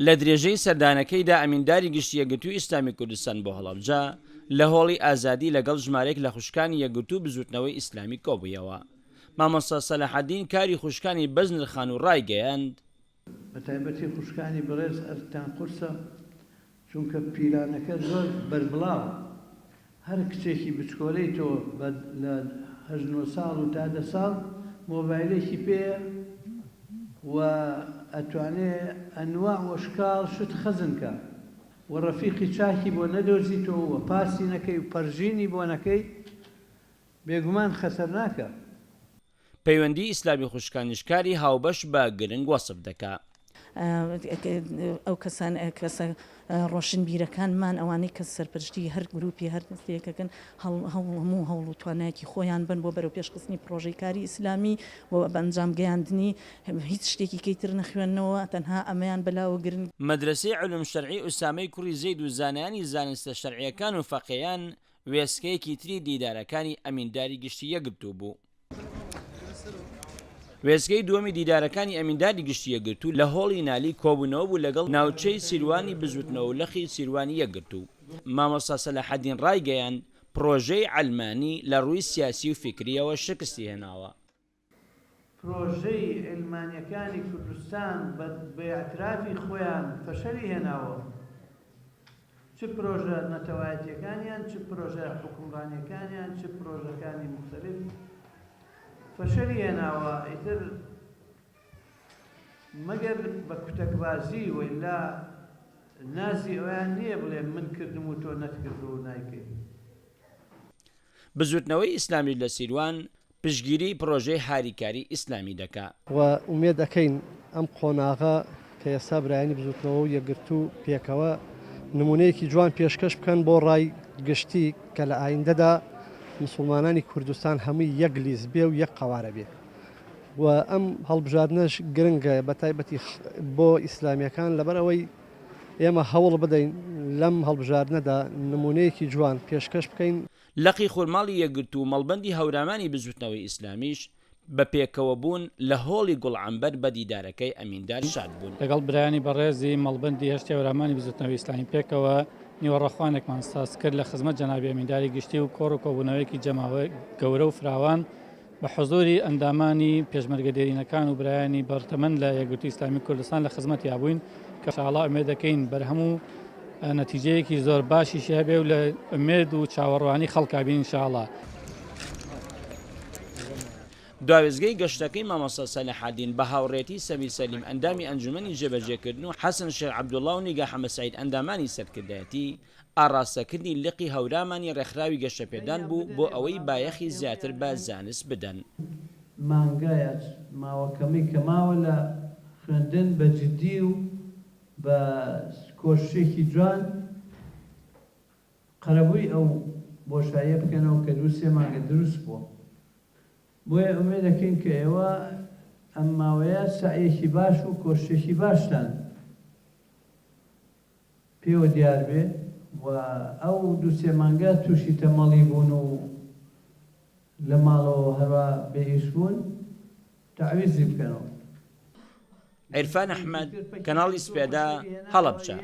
لە درێژەی سەردانەکەیدا ئەمینداری گشتی یەکگرتووی ئیسلامی کوردستان بۆ هەڵەبجە لە هۆڵی ئازادی لەگەڵ ژمارەیەک لە خوشکانی یەکگرتوو بزوتنەوەی ئیسلامی کۆبوویەوە. مامۆستا سەلاحەدین کاری خوشکانی بەزنرخان و ڕایگەیاند بە تایبەتی خوشکانی بەڕێز ئەرتان قورسە چونکە پیرانەکە زۆر بەربڵاو هەر کچێکی بچکۆلەی تۆ لە 8 ساڵ و تا 10 ساڵ مۆبایلێکی پێیە و ئەتوانێت ئەنواع وەشکاڵ شت خەزنکە و ڕەفیقی چاکی بۆ نەدۆزیتەوە و پاسی نەکەی و پەرژینی بۆ نەکەی بێگومان خەتەرناکە. پەیوەندی ئیسلامی خوشکانیشکاری هاوبەش بە گرنگ وەسف دەکات. ئەو کەسە ڕۆشن بیرەکانمان ئەوانەی کە سەرپەرشتی هەر گروپی هەر دەستەکەن هەموو هەوڵ و توانایەکی خۆیان بن بۆ بەرەو پێشخستنی پرۆژەی کاری ئیسلامی و بەنجام گەیاندنی هیچ شتێکی کەیتر نەخوێندنەوە تەنها ئەمەیان بەلاوە گرنگ. مەدرسەی علوم شەرعی ئوسامەی کوڕی زەید و زانایانی زانستە شەرعیەکان و فەقێیان وێستگەیەکی تری دیدارەکانی ئەمینداری گشتی یەکگرتوو بوو. وێستگەی دووەمی دیدارەکانی ئەمینداری گشتی یەکگرتوو لە هۆڵی نالی کۆبوونەوە بوو لەگەڵ ناوچەی سیروانی بزوتنەوە و لەخی سیروانی یەکگرتوو. مامۆستا سەلاحەدین ڕایگەیاند پرۆژەی عەلمانی لە ڕووی سیاسی و فکریەوە شکستی هێناوە. پرۆژەی عیلمانیەکانی کوردستان بە ئەترافی خۆیان فەشەلی هێناوە، چ پرۆژە نەتەوایەتیەکانیان، چ پرۆژە حکومڕانیەکانیان، چ پرۆژەکانی مختلف فەشەلی هێناوە. ئیتر مەگەر بە کوتەکبازی وەیلا نازی ئەویان نییە بڵێ من کردم و تۆ نەتکردو و نایکەی. بزوتنەوەی ئیسلامی لە سیروان پشگیری پرۆژەی هاریکاری ئیسلامی دەکات و ئومێد دەکەین ئەم قۆناغا کە ئێستا برایانی بزوتنەوە و یەکگرتوو پێکەوە نمونەیەکی جوان پێشکەش بکەن بۆ ڕای گشتی کە لە ئایندەدا مسلمانانی کوردستان هەمووی یەک لیز بێ و یەک قەوارە بێ و ئەم هەڵبژاردنەش گرنگە بە تایبەتی بۆ ئیسلامیەکان لەبەرەوەی ئێمە هەوڵ بدەین لەم هەڵبژاردنەدا نمونەیەکی جوان پێشکەش بکەین. لەقی خورماڵی یەکگرتوو مەڵبەندی هەورامانی بزوتنەوەی ئیسلامیش بە پێکەوە بوون لە هۆڵی گوڵعنبەر بە دیدارەکەی ئەمیندار شاد بوون. لەگەڵ برایانی بەڕێزی مەڵبەندی هەشتی هەورامانی بزوتنەوەی ئیسلامی پێکەوە نیوەڕەخوانێکمان ساز کرد لە خزمەت جەنابی ئەمینداری گشتی و کۆڕ و کۆبوونەوەیەکی جەماوە گەورە و فراوان بە حوزوری ئەندامانی پێشمەرگە دێرینەکان و برایانی بەرتەمەن لە یەکگرتووی ئیسلامی کوردستان لە خزمەت یابووین کە ئینشاءڵڵا ئومێد دەکەین بەرهەموو نەتیجەیەکی زۆر باشی هەبێ و لە ئومێد و چاوەڕوانی خەڵکا بین ئینشاءڵڵا. داوێزگەی گەشتەکەی مامۆستا سەلاحەدین بە هاوڕێتی سەمیر سەلیم ئەندامی ئەنجومەنی جێبەجێکردن و حەسن شێخ عەبدوڵڵا و نیگا حەمەد سەعید ئەندامانی سەرکردایەتی ئاڕاستەکردنی لقی هەورامانی ڕێکخراوی گەشتەپێدان بوو بۆ ئەوەی بایەخی زیاتر بە زانست بدەن. مانگایە ماوەکەمی کە ماوە لە خوێندن بە جددی و بە کۆشتێکی جوان قەرەبووی ئەو بۆشاییە بکەنەوە کە 2-3 مانگە دروست بووە. بۆیە ئومێد دەکەین کە ئێوە ئەم ماوەیە سعیەکی باش و کۆشتێکی باشتان پێوە دیار بێ و ئەو 2-3 مانگە تووشی تەمەڵی بوون و لە ماڵەوە هەروە بێئیش بوون تعویزی بکەنەوە. عیرفان ئەحمەد، کەناڵی سپێدا، هەڵەبجە.